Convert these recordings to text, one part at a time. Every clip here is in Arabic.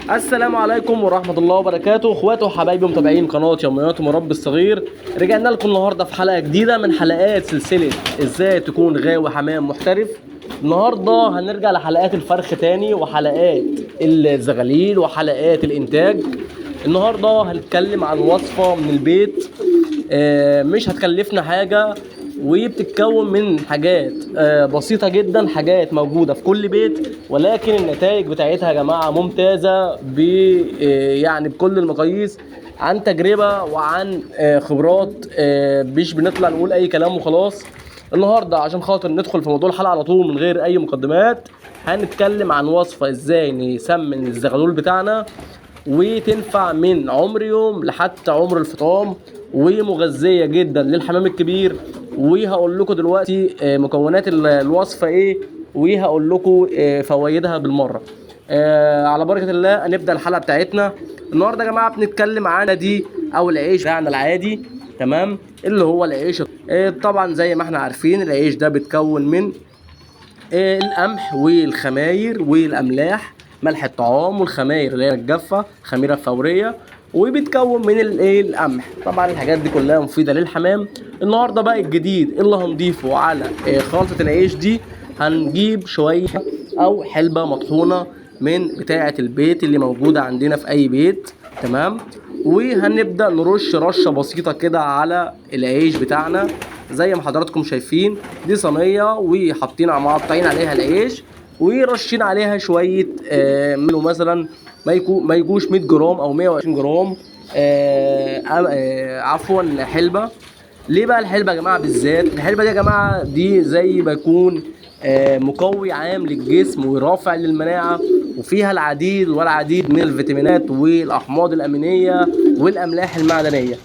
السلام عليكم ورحمة الله وبركاته، اخواتي وحبايبي متابعين قناة يوميات مربي الصغير. رجعنا لكم النهارده في حلقة جديدة من حلقات سلسلة ازاي تكون غاوي حمام محترف. النهارده هنرجع لحلقات الفرخ تاني وحلقات الزغاليل وحلقات الانتاج. النهارده هنتكلم عن وصفة من البيت، مش هتكلفنا حاجة وبتتكون من حاجات بسيطة جدا، حاجات موجودة في كل بيت، ولكن النتائج بتاعتها يا جماعة ممتازة يعني بكل المقاييس، عن تجربة وعن خبرات. مش بنطلع نقول أي كلام وخلاص. النهاردة عشان خاطر ندخل في موضوع الحلقة على طول من غير أي مقدمات، هنتكلم عن وصفة ازاي نسمن الزغلول بتاعنا وتنفع من عمر يوم لحتى عمر الفطام، ومغذية جدا للحمام الكبير. وهقول لكم دلوقتي مكونات الوصفة ايه، وهقول لكم فوائدها بالمرة. على بركة الله نبدأ الحلقة بتاعتنا. النهاردة يا جماعة بنتكلم عن دي او العيش بتاعنا العادي، تمام، اللي هو العيش. طبعا زي ما احنا عارفين العيش ده بيتكون من القمح والخماير والاملاح، ملح الطعام والخماير اللي هي الجافه، خميره فوريه، وبيتكون من القمح. طبعا الحاجات دي كلها مفيده للحمام. النهارده بقى الجديد اللي هنضيفه على خلطه العيش دي، هنجيب شويه او حلبه مطحونه من بتاعه البيت اللي موجوده عندنا في اي بيت، تمام. وهنبدا نرش رشه بسيطه كده على العيش بتاعنا زي ما حضراتكم شايفين. دي صينيه وحاطين مقطعين عليها العيش ورشين عليها شويه منه، مثلا ما يجوش 100 جرام او 120 جرام، عفوا حلبه. ليه بقى الحلبه يا جماعه بالذات؟ الحلبه دي يا جماعه دي زي ما يكون مقوي عام للجسم ورافع للمناعه، وفيها العديد والعديد من الفيتامينات والاحماض الامينيه والاملاح المعدنيه.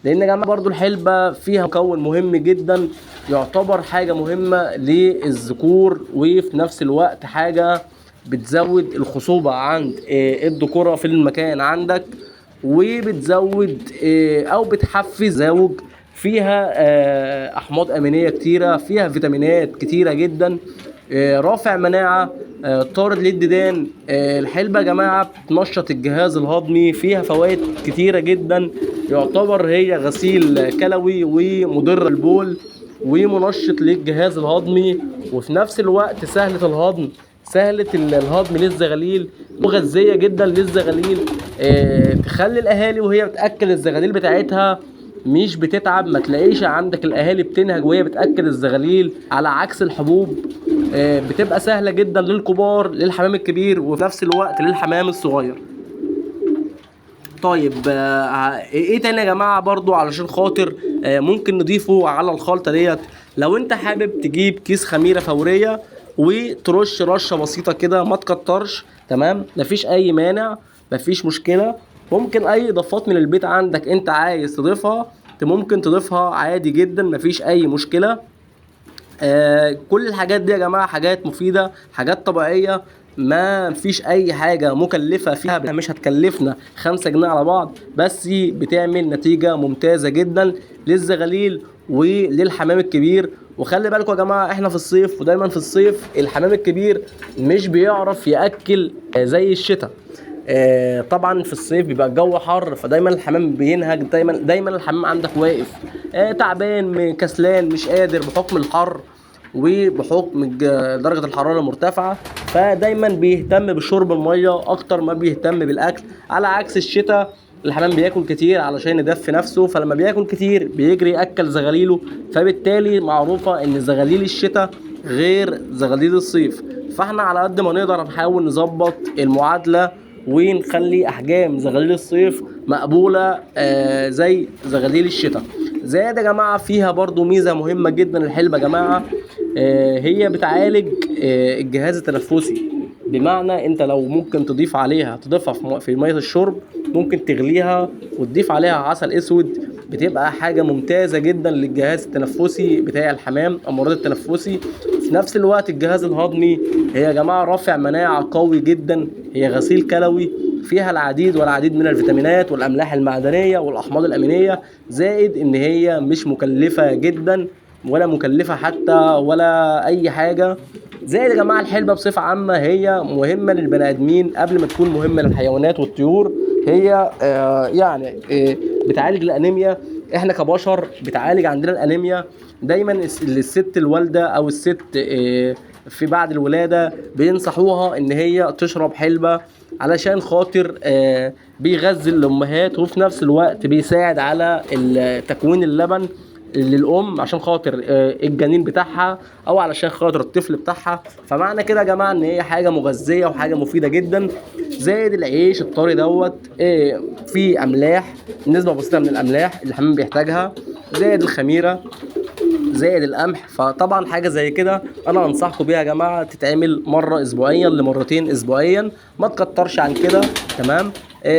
لان يا جماعه برضو الحلبه فيها مكون مهم جدا، يعتبر حاجه مهمه للذكور، وفي نفس الوقت حاجه بتزود الخصوبه عند الذكوره في المكان عندك، وبتزود او بتحفز زوج. فيها احماض امينيه كتيره، فيها فيتامينات كتيره جدا، رافع مناعه، طارد للديدان. الحلبة يا جماعة بتنشط الجهاز الهضمي، فيها فوائد كتيرة جدا، يعتبر هي غسيل كلوي ومضر البول ومنشط للجهاز الهضمي، وفي نفس الوقت سهلة الهضم، سهلة الهضم للزغاليل، مغذية جدا للزغاليل. تخلي الأهالي وهي بتأكل الزغاليل بتاعتها مش بتتعب. ما تلاقيش عندك الاهالي بتنهج وهي بتاكل الزغاليل، على عكس الحبوب بتبقى سهله جدا للكبار، للحمام الكبير، وفي نفس الوقت للحمام الصغير. طيب ايه تاني يا جماعه برضو علشان خاطر ممكن نضيفه على الخلطه ديت؟ لو انت حابب تجيب كيس خميره فوريه وترش رشه بسيطه كده، ما تكترش، تمام، مفيش اي مانع، مفيش مشكله. ممكن اي اضافات من البيت عندك انت عايز تضيفها، ممكن تضيفها عادي جدا، مفيش اي مشكله. كل الحاجات دي يا جماعه حاجات مفيده، حاجات طبيعيه، ما فيش اي حاجه مكلفه فيها، مش هتكلفنا 5 جنيه على بعض، بس بتعمل نتيجه ممتازه جدا للزغاليل وللحمام الكبير. وخلي بالكم يا جماعه احنا في الصيف، ودايما في الصيف الحمام الكبير مش بيعرف ياكل زي الشتاء. طبعا في الصيف بيبقى الجو حر، فدايما الحمام بينهج، دايما الحمام عندك واقف تعبان كسلان مش قادر بحكم الحر وبحكم درجة الحرارة المرتفعة، فدايما بيهتم بشرب المية اكتر ما بيهتم بالاكل. على عكس الشتاء الحمام بياكل كتير علشان يدفي نفسه، فلما بياكل كتير بيجري ياكل زغاليله، فبالتالي معروفة ان زغاليل الشتاء غير زغاليل الصيف. فاحنا على قد ما نقدر نحاول نظبط المعادلة ونخلي احجام زغاليل الصيف مقبولة زي زغاليل الشتاء. زائد يا جماعة فيها برضو ميزة مهمة جدا الحلبة يا جماعة، هي بتعالج الجهاز التنفسي. بمعنى انت لو ممكن تضيف عليها، تضيفها في مية الشرب، ممكن تغليها وتضيف عليها عسل اسود، بتبقى حاجة ممتازة جدا للجهاز التنفسي بتاع الحمام، امراض التنفسي. في نفس الوقت الجهاز الهضمي هي يا جماعة رافع مناعة قوي جدا، هي غسيل كلوي، فيها العديد والعديد من الفيتامينات والاملاح المعدنية والاحماض الامينية، زائد ان هي مش مكلفة جدا ولا مكلفه حتى ولا اي حاجه. زائد يا جماعه الحلبه بصفه عامه هي مهمه للبني ادمين قبل ما تكون مهمه للحيوانات والطيور. هي يعني بتعالج الانيميا. احنا كبشر بتعالج عندنا الانيميا. دايما الست الوالده او الست في بعد الولاده بينصحوها ان هي تشرب حلبه علشان خاطر بيغذي الامهات، وفي نفس الوقت بيساعد على تكوين اللبن للام عشان خاطر الجنين بتاعها او علشان خاطر الطفل بتاعها. فمعنى كده يا جماعه ان هي حاجه مغذيه وحاجه مفيده جدا. زائد العيش الطري دوت فيه املاح، نسبه بسيطه من الاملاح اللي الحمام بيحتاجها، زائد الخميره، زائد القمح. فطبعا حاجه زي كده انا انصحكم بيها يا جماعه تتعمل مره اسبوعيا لمرتين اسبوعيا، ما تكترش عن كده. تمام.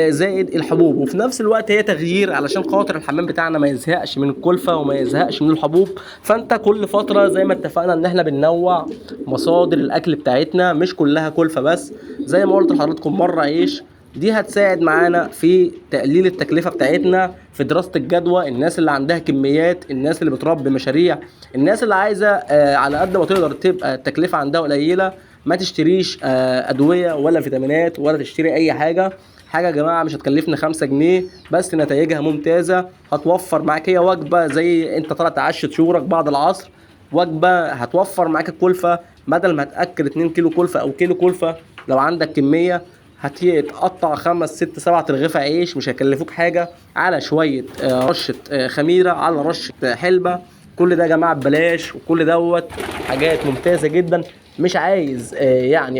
زائد الحبوب، وفي نفس الوقت هي تغيير علشان خاطر الحمام بتاعنا ما يزهقش من الكلفه وما يزهقش من الحبوب. فانت كل فتره زي ما اتفقنا ان احنا بننوع مصادر الاكل بتاعتنا، مش كلها كلفه بس. زي ما قلت لحضراتكم مره عيش، دي هتساعد معانا في تقليل التكلفه بتاعتنا في دراسه الجدوى. الناس اللي عندها كميات، الناس اللي بتربي مشاريع، الناس اللي عايزه على قد ما تقدر تبقى التكلفه عندها قليله، ما تشتريش ادويه ولا فيتامينات ولا تشتري اي حاجه يا جماعه مش هتكلفنا 5 جنيه بس نتائجها ممتازه. هتوفر معاك هي وجبه زي انت طالع تعشي طيورك بعد العصر، وجبه هتوفر معاك الكلفه. بدل ما هتاكل 2 كيلو كلفه او كيلو كلفه، لو عندك كميه هتقطع 5 6 7 رغيف عيش مش هيكلفوك حاجه، على شويه رشه خميره، على رشه حلبه. كل ده يا جماعه ببلاش، وكل دوت حاجات ممتازه جدا. مش عايز يعني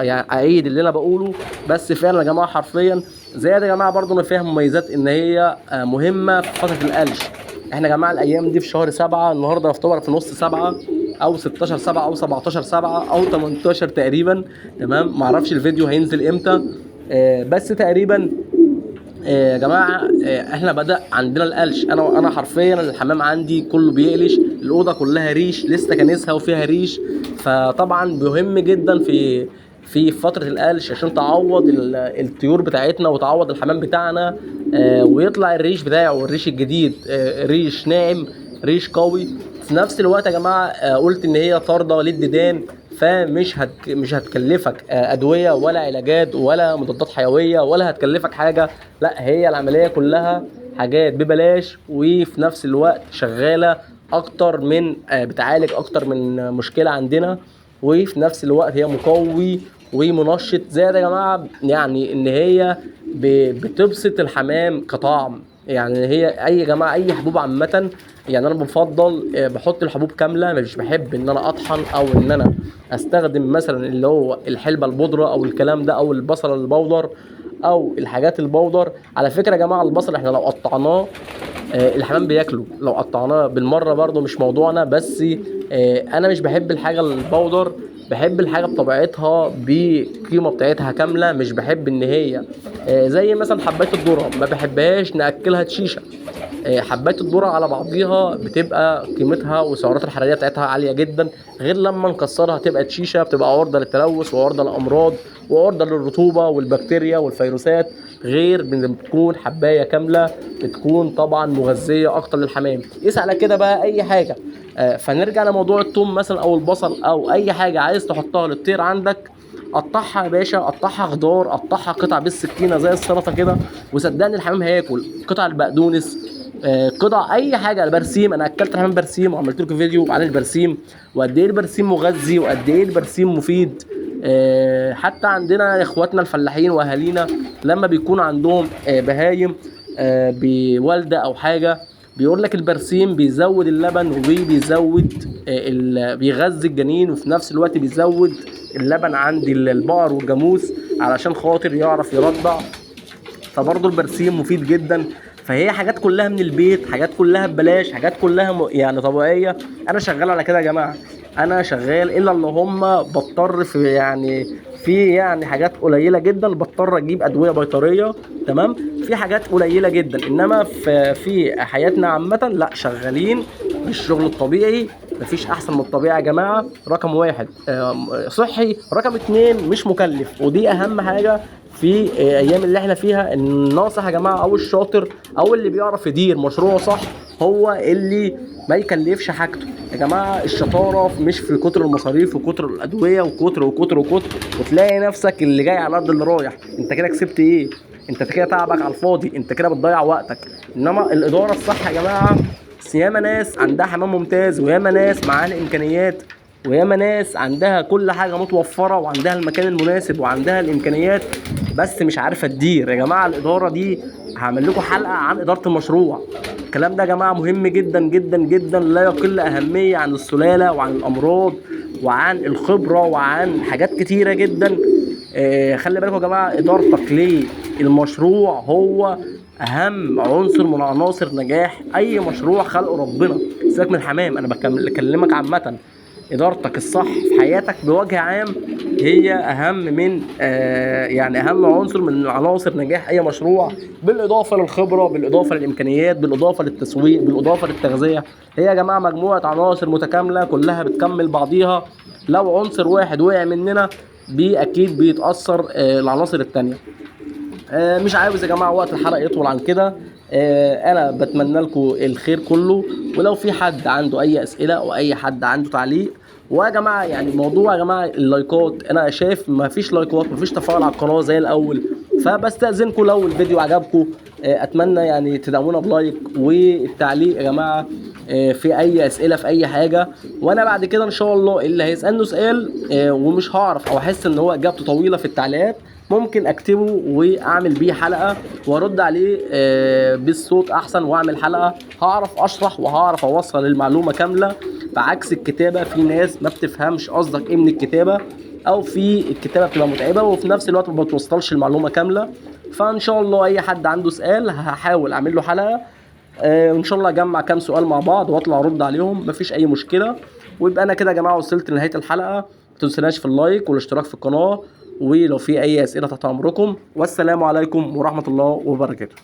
يعني اعيد اللي انا بقوله، بس فعلا يا جماعه حرفيا. زائد يا جماعه برضو انا فيها مميزات ان هي مهمه في فتره القلش. احنا يا جماعه الايام دي في شهر 7، النهارده يعتبر في نص 7 او 16/7 او 17/7 او 18 تقريبا. تمام. معرفش الفيديو هينزل امتى بس تقريبا يا جماعه احنا بدأ عندنا القلش. انا حرفيا الحمام عندي كله بيقلش، الاوضه كلها ريش، لسه كنسها وفيها ريش. فطبعا مهم جدا في فتره القلش عشان تعوض الطيور بتاعتنا وتعوض الحمام بتاعنا ويطلع الريش بتاعه الريش الجديد ريش ناعم، ريش قوي. في نفس الوقت يا جماعه قلت ان هي طارده للديدان، فمش مش هتكلفك ادويه ولا علاجات ولا مضادات حيويه ولا هتكلفك حاجه. لا، هي العمليه كلها حاجات ببلاش، وفي نفس الوقت شغاله اكتر من بتعالج اكتر من مشكله عندنا، وفي نفس الوقت هي مقوي ومنشط. زائد يا جماعه يعني ان هي بتبسط الحمام كطعم. يعني هي اي يا جماعه اي حبوب عامه، يعني انا بفضل بحط الحبوب كامله، مش بحب ان انا اطحن او ان انا استخدم مثلا اللي هو الحلبه البودره او الكلام ده او البصل البودر او الحاجات البودر. على فكره يا جماعه البصل احنا لو قطعناه الحمام بياكله، لو قطعناه بالمره برضه مش موضوعنا، بس انا مش بحب الحاجه البودر، بحب الحاجه بطبيعتها بقيمه بتاعتها كامله. مش بحب ان هي زي مثلا حبايه الذره ما بحبهاش ناكلها تشيشه. حبايه الذره على بعضيها بتبقى قيمتها والسعرات الحراريه بتاعتها عاليه جدا، غير لما نكسرها تبقى تشيشه، بتبقى عرضه للتلوث وعرضه للامراض وعرضه للرطوبه والبكتيريا والفيروسات، غير من بتكون حبايه كامله بتكون طبعا مغذيه اكتر للحمام. قيس على كده بقى اي حاجه. فنرجع لموضوع الثوم مثلا او البصل او اي حاجه عايز تحطها للطير عندك، قطعها يا باشا، قطعها خضار، قطعها قطع بالسكينه زي السلطه كده، وصدقني الحمام هياكل. قطع البقدونس قطع اي حاجه، البرسيم، انا اكلت الحمام برسيم وعملت لكم فيديو عن البرسيم وقد ايه البرسيم مغذي وقد ايه البرسيم مفيد. حتى عندنا اخواتنا الفلاحين واهالينا لما بيكون عندهم بهايم بوالده او حاجه، بيقول لك البرسيم بيزود اللبن وبيزود بيغذي الجنين، وفي نفس الوقت بيزود اللبن عند البقر والجاموس علشان خاطر يعرف يرضع. فبرضه البرسيم مفيد جدا. فهي حاجات كلها من البيت، حاجات كلها ببلاش، حاجات كلها يعني طبيعيه. انا شغال على كده يا جماعه، انا شغال الا اللهم بضطر في يعني حاجات قليله جدا بضطر اجيب ادويه بيطريه. تمام. في حاجات قليله جدا، انما في حياتنا عامه لا، شغالين بالشغل الطبيعي. مفيش احسن من الطبيعه يا جماعه. رقم 1 صحي، رقم 2 مش مكلف، ودي اهم حاجه في ايام اللي احنا فيها. الناصح يا جماعه او الشاطر او اللي بيعرف يدير مشروعه صح هو اللي ما يكلفش حاجته. يا جماعه الشطاره مش في كتر المصاريف وكتر الادويه وكتر وكتر وكتر، وتلاقي نفسك اللي جاي على قد اللي رايح. انت كده كسبت ايه؟ انت كده تعبك على الفاضي، انت كده بتضيع وقتك. انما الاداره الصح يا جماعه، ياما ناس عندها حمام ممتاز، وياما ناس معاها الامكانيات، وياما ناس عندها كل حاجه متوفره وعندها المكان المناسب وعندها الامكانيات، بس مش عارفه تدير. يا جماعه الاداره دي هعمل لكم حلقه عن اداره المشروع. الكلام ده يا جماعه مهم جدا جدا جدا، لا يقل اهميه عن السلاله وعن الامراض وعن الخبره وعن حاجات كتيره جدا. خلي بالكم يا جماعه، ادارتك للمشروع هو اهم عنصر من عناصر نجاح اي مشروع خلقه ربنا. سيبك من الحمام، انا بكلمك عامه. ادارتك الصح في حياتك بوجه عام هي اهم من يعني اهم عنصر من عناصر نجاح اي مشروع، بالاضافه للخبره، بالاضافه للامكانيات، بالاضافه للتسويق، بالاضافه للتغذيه. هي يا جماعه مجموعه عناصر متكامله كلها بتكمل بعضيها. لو عنصر واحد وقع مننا اكيد بيتاثر العناصر التانيه. مش عاوز يا جماعه وقت الحلقه يطول عن كده. انا بتمنى لكم الخير كله، ولو في حد عنده اي اسئله او اي حد عنده تعليق. ويا جماعه يعني موضوع يا جماعه اللايكات، انا شايف ما فيش لايكات، ما فيش تفاعل على القناه زي الاول. فبستاذنكم لو الفيديو عجبكم اتمنى يعني تدعمونا بلايك والتعليق يا جماعه في اي اسئله في اي حاجه. وانا بعد كده ان شاء الله اللي هيسالني سؤال ومش هعرف او احس ان هو اجابته طويله في التعليقات، ممكن اكتبه واعمل بيه حلقه وارد عليه بالصوت احسن، واعمل حلقه هعرف اشرح وهعرف اوصل المعلومه كامله. بعكس الكتابه، في ناس ما بتفهمش قصدك ايه من الكتابه، او في الكتابه بتبقى متعبه وفي نفس الوقت ما بتوصلش المعلومه كامله. فان شاء الله اي حد عنده سؤال هحاول اعمل له حلقه وان شاء الله اجمع كام سؤال مع بعض واطلع ارد عليهم، مفيش اي مشكله. ويبقى انا كده يا جماعه وصلت لنهايه الحلقه. ما تنسوناش في اللايك والاشتراك في القناه، ولو في اي اسئله تحت امركم. والسلام عليكم ورحمه الله وبركاته.